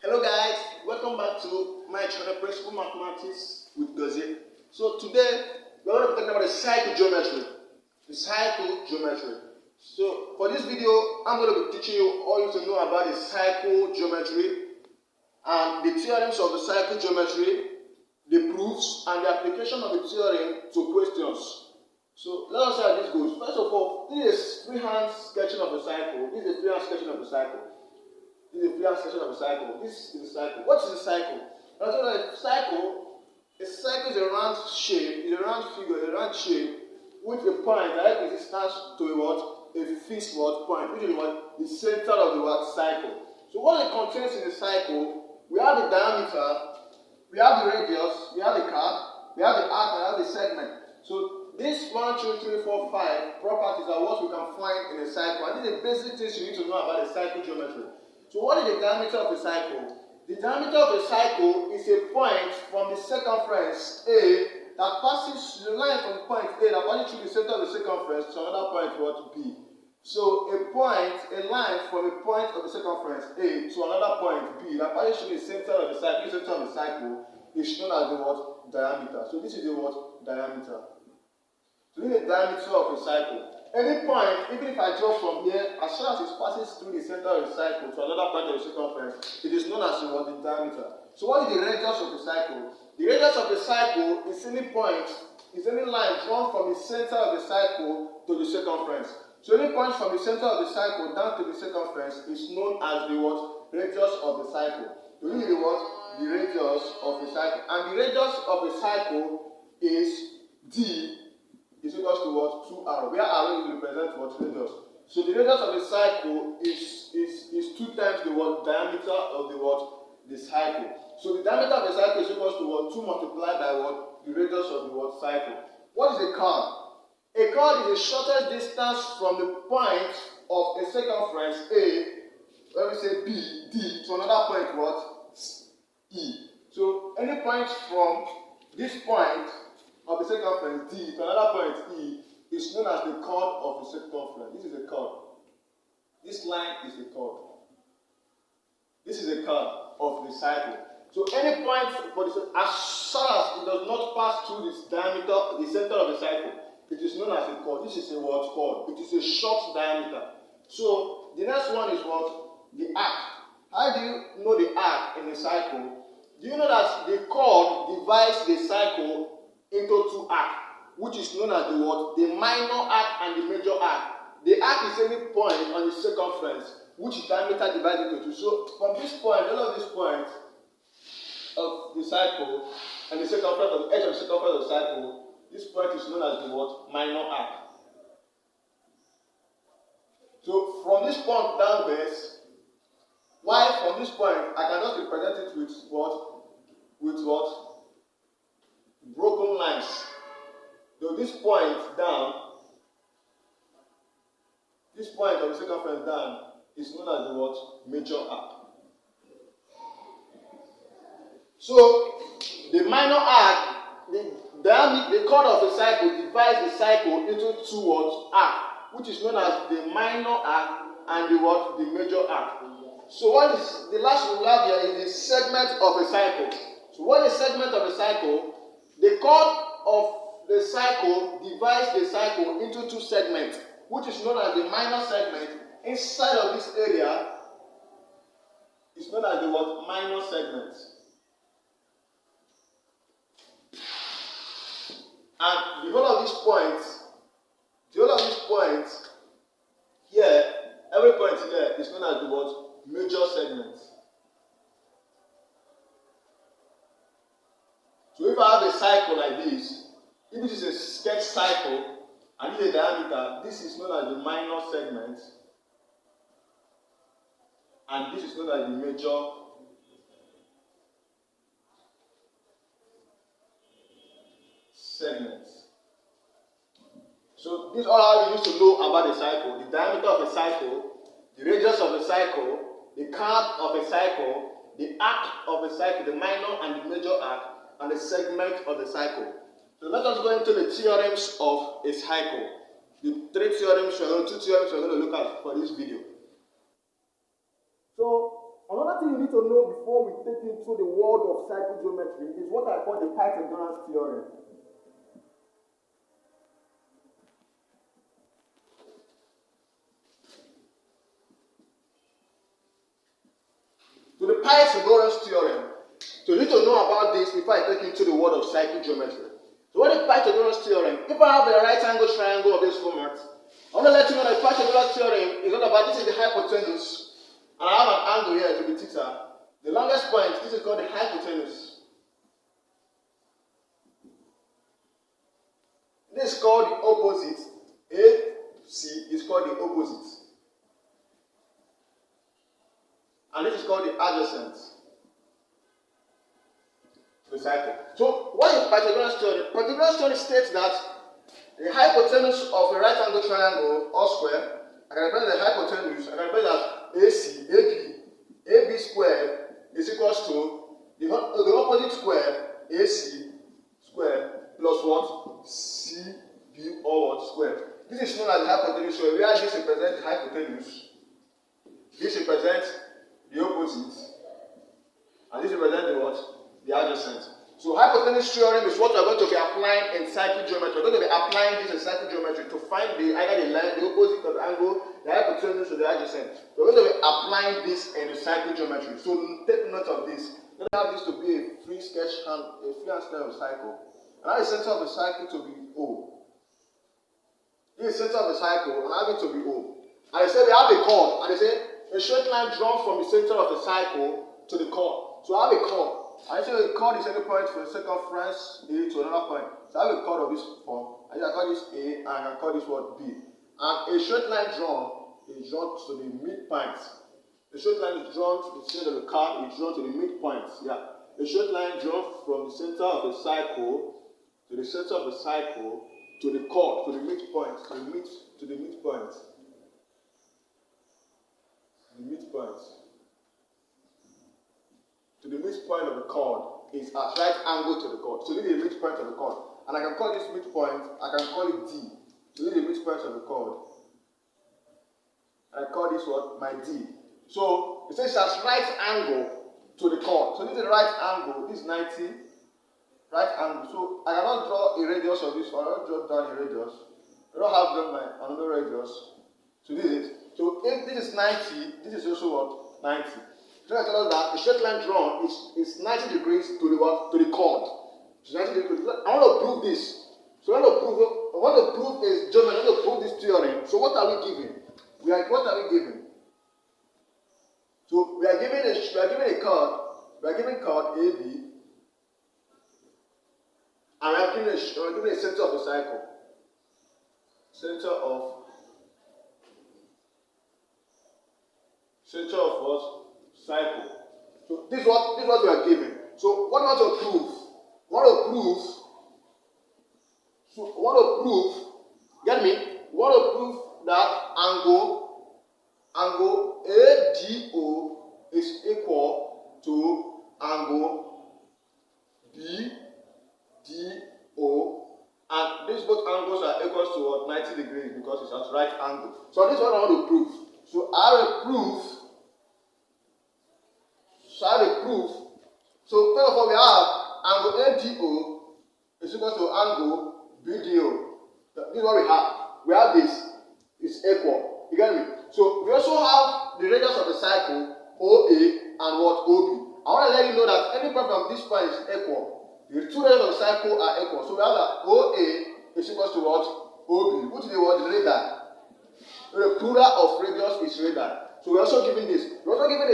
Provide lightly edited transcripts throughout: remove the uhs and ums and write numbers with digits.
Hello guys, welcome back to my channel Principal Mathematics with Gozie. So today we're going to be talking about the cycle geometry. The cycle geometry. So for this video, I'm going to be teaching you all you need to know about the cycle geometry and the theorems of the cycle geometry, the proofs and the application of the theorem to questions. So let us see how this goes. First of all, this is freehand sketching of the cycle. This is a freehand sketching of the cycle. This is a freehand sketching of the cycle. This is the cycle. What is a cycle? Now, so a cycle is a round shape, is a round figure, a round shape with a point that is distance to a what? A fixed what point, which is what? The center of the what? Cycle. So what it contains in the cycle, we have the diameter, we have the radius, we have the curve, we have the arc, and we have the segment. So these 1, 2, 3, 4, 5 properties are what we can find in a cycle. And these are the basic things you need to know about the cycle geometry. So what is the diameter of the cycle? The diameter of the cycle is a point from the circumference A that passes the line from point A that passes through the center of the circumference to another point, what? B. So a line from a point of the circumference A to another point B that passes through the center of the cycle, is known as the what? Diameter. So this is the what? Diameter. So this is the diameter of a cycle. Any point, even if I draw from here, as soon as it passes through the center of the cycle to another point of the circumference, it is known as the what? The diameter. So what is the radius of the cycle? The radius of the cycle is any point, is any line drawn from the center of the cycle to the circumference. So any point from the center of the cycle down to the circumference is known as the what? Radius of the cycle. So this is the what? The radius of the cycle. And the radius of the cycle is D is equals to what? 2r, where r will represent what? Radius. So the radius of the cycle is 2 times the what? Diameter of the what? The cycle. So the diameter of the cycle is equals to what? 2 multiplied by what? The radius of the what? Cycle. What is a chord? A chord is the shortest distance from the point of a circumference A, let me say B, D, to another point what? E. So any point from this point of the circumference D to another point E is known as the chord of the circumference. This is a chord. This line is the chord. This is a chord of the cycle. So any point for the as far as it does not pass through this diameter, the center of the cycle, it is known as a chord. This is a what? Chord. It is a short diameter. So the next one is what? The arc. How do you know the arc in a cycle? Do you know that the chord divides the cycle into 2 arcs, which is known as the what? The minor arc and the major arc. The arc is any point on the circumference which diameter divided into 2. So from this point, all of these points of the cycle and the circumference of the edge of the circumference of the cycle, this point is known as the what? Minor arc. So from this point downwards, while from this point I can just represent it with what? With what? Broken lines. So this point down, this point of the circumference down is known as the what? Major arc. So the minor arc, the chord of the cycle divides the cycle into 2 what? Arc, which is known as the minor arc and the what? The major arc. So what is the last we have here is the segment of a cycle. So what is the segment of a cycle? The chord of the cycle divides the cycle into 2 segments, which is known as the minor segment. Inside of this area is known as the what? Minor segment. And the whole of these points here, every point here is known as the what? Major segment. So if I have a cycle like this, if this is a sketch cycle and this is a diameter, this is known as the minor segment and this is known as the major segment. So this is all you need to know about the cycle: the diameter of a cycle, the radius of a cycle, the curve of a cycle, the arc of a cycle, the minor and the major arc, and the segment of the cycle. So let us go into the theorems of a cycle. The 2 theorems we're going to look at for this video. So Another thing you need to know before we take into the world of cycle geometry is what I call the Pythagoras theorem. So the Pythagoras theorem. So you need to know about this before I take you into the world of cycle geometry. So what is Pythagoras theorem? If I have a right angle triangle of this format, I want to let you know that the Pythagoras theorem is all about, this is the hypotenuse, and I have an angle here to be theta. The longest point, this is called the hypotenuse. This is called the opposite. AC is called the opposite. And this is called the adjacent to the cycle. So what is Pythagoras theorem? Pythagoras theorem states that the hypotenuse of a right angle triangle or square, I can represent the hypotenuse, I can represent that AB squared is equals to the opposite square, AC squared, plus what? CB or what? Squared. This is known as the hypotenuse. So where this represents the hypotenuse, this represents the opposite, and this represents the what? The adjacent. So hypotenuse theorem is what we're going to be applying in cycle geometry. We're going to be applying this in cycle geometry to find either the line, the opposite of the angle, the hypotenuse, or the adjacent. We're going to be applying this in the cycle geometry. So take note of this. We're going to have this to be a free sketch hand, a free hand sketch of a cycle. And I have the center of the cycle to be O. This is the center of the cycle, and I have it to be O. And they say we have a chord, and they say a straight line drawn from the center of the cycle to the chord. So I have a chord. I say the chord is any point from the second reference A to another point. So I have a chord of this form. I can call this A, and I can call this what B. And a straight line drawn is drawn to the midpoint. A straight line is drawn to the center of the card, is drawn to the midpoint. Yeah. A straight line drawn from the center of the cycle to the center of the cycle to the chord, to the midpoint, to the midpoint. The midpoint. To the midpoint of the chord is at right angle to the chord. So this is the midpoint of the chord. And I can call this midpoint, I can call it D. So this is the midpoint of the chord. I call this what? My D. So it says that's right angle to the chord. So this is the right angle. This is 90. Right angle. So I cannot draw a radius of this, or I don't draw down a radius. I don't have done my another radius. So this is it. So if this is 90, this is also what? 90. So I tell us that the straight line drawn is 90 degrees to the what? To the chord. So 90 degrees. I want to prove this. So I want to prove is geometry. I want to prove this theorem. So what are we giving? What are we giving? So we are giving a chord. We are giving chord AB. And we are giving a center of the cycle. Center of what? Cycle. So this is what we are given. So what do we want to prove? We want to prove, get me? We want to prove that angle ADO is equal to angle BDO, and these both angles are equal to what? 90 degrees, because it's at right angle. So this is what I want to prove. So I will prove. So first of all, we have angle ADO is equal to angle BDO. This is what we have. We have this. It's equal. You get me? So we also have the radius of the cycle, OA and what? OB. I want to let you know that any point from this point is equal. The two radius of the cycle are equal. So we have that OA is equal to what? OB. Which is the word? Radar. The plural of radius is radar. So we're also given this. We're also given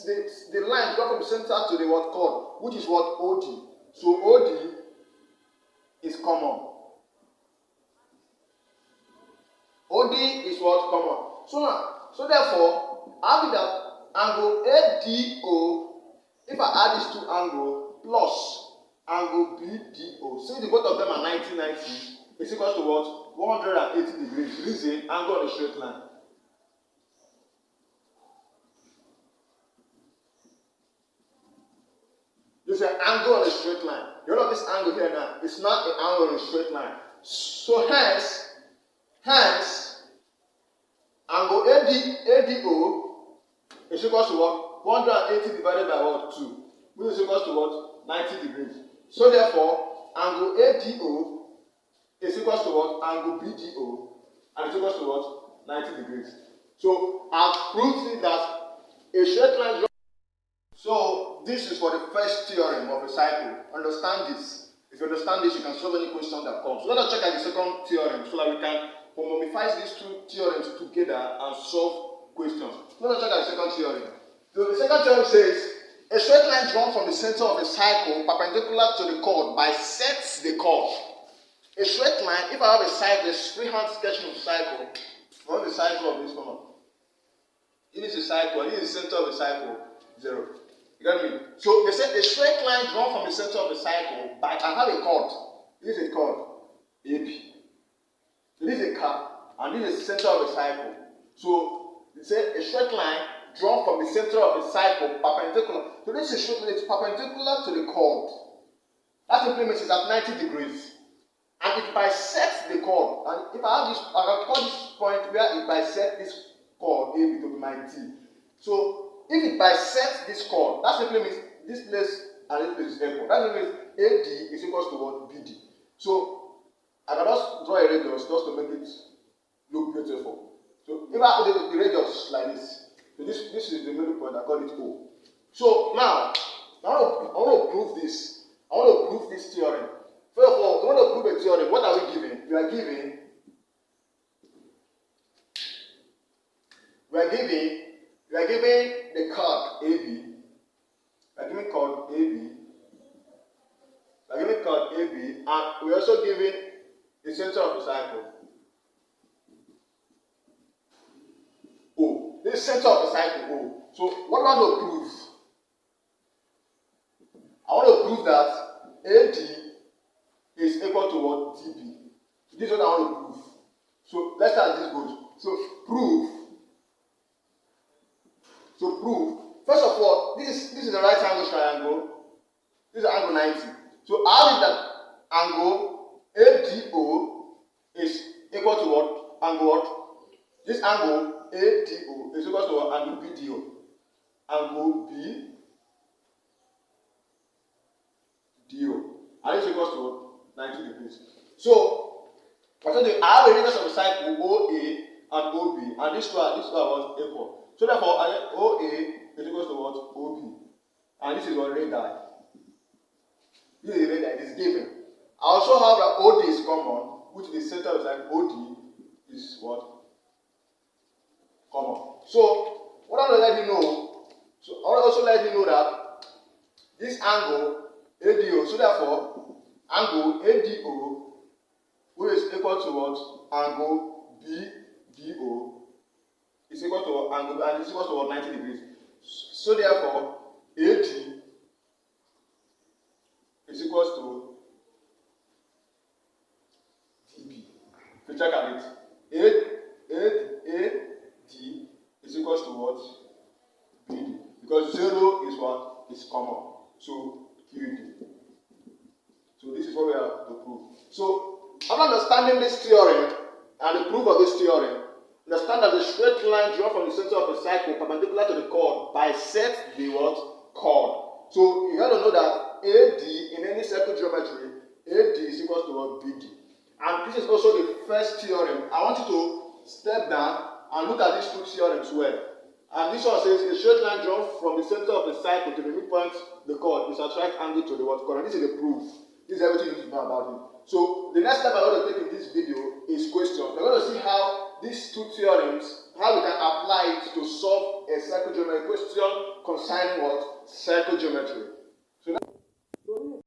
the line drawn from the center to the what chord, which is what? OD. So OD is common. OD is what? Common. So therefore, having that angle ADO, if I add these two angles plus angle BDO, since the both of them are 90, it's equal to what? 180 degrees. Reason angle on a straight line. This is an angle on a straight line. You know this angle here now? It's not an angle on a straight line. So hence, angle ADO is equal to what? what? 480 divided by what? 2. Which is equal to what? 90 degrees. So therefore, angle ADO is equal to what? Angle BDO. And it's equal to what? 90 degrees. So I've proved that a straight line. So this is for the first theorem of a cycle. Understand this. If you understand this, you can solve any question that comes. So let us check out the second theorem so that we can homomorphize these two theorems together and solve questions. So let us check out the second theorem. So the second theorem says a straight line drawn from the center of a cycle perpendicular to the chord bisects the chord. A straight line, if I have a cycle, a freehand sketch of a cycle, I want the cycle of this one. If it's a cycle, and this is the center of the cycle, 0. You get me? So they said a straight line drawn from the center of the cycle, but I have a chord. This is a chord, AB. So this is a curve, and this is the center of the cycle. So they said a straight line drawn from the center of the cycle, perpendicular. So this is a straight line, it's perpendicular to the chord. That simply means it's at 90 degrees. And it bisects the chord. And if I have this, I can call this point where it bisects this chord AB to be my D. So if it bisects this chord, that simply means this place and this place is equal. That simply means AD is equal to what? BD. So I can just draw a radius just to make it look beautiful. So if I do the radius like this, so this is the middle point, I call it O. So now I want to prove this. I want to prove this theorem. First of all, we want to prove a theorem. What are we given? We are given the chord AB. We are given chord AB. We are given chord AB, and we are also given the center of the cycle. O. This is center of the cycle O. So what do I want to prove? I want to prove that AD is equal to what? DB. This is what I want to prove. So let's start this goes. So prove. First of all, this is a right angle triangle. This is angle 90. So how is that angle ADO is equal to what? Angle what? This angle ADO is equal to what? Angle BDO. Angle BDO. And it's equal to what? 90 degrees. So I have a radius of the cycle OA and OB, and this one was equal. So therefore, OA is equal to what? OB. And this is what radii. This is radii, it is given. I also have that OD is common, which is the center of the cycle. OD is what? Common. So, what I want to let you know, I want to also let you know that this angle ADO, so therefore, angle ADO, which is equal to what? Angle BDO, is equal to angle, and it's equal to what? 90 degrees. So therefore, AD is equal to DB. If you check at it, AD is equal to what? BD. Because 0 is what? Is common. So QD. So this is what we have to prove. So after understanding this theorem and the proof of this theorem, understand that the straight line drawn from the center of a cycle perpendicular to the chord bisects the what? Chord. So you have to know that AD in any circle geometry, AD is equal to what? BD. And this is also the first theorem. I want you to step down and look at these two theorems well. And this one says a straight line drawn from the center of the cycle to the midpoint of the chord is at right angle to the what? Chord. And this is the proof. This is everything you need to know about it. So the next step I want to take in this video is questions. We're going to see how these two theorems, how we can apply it to solve a circle geometry question concerning what? Circle geometry. So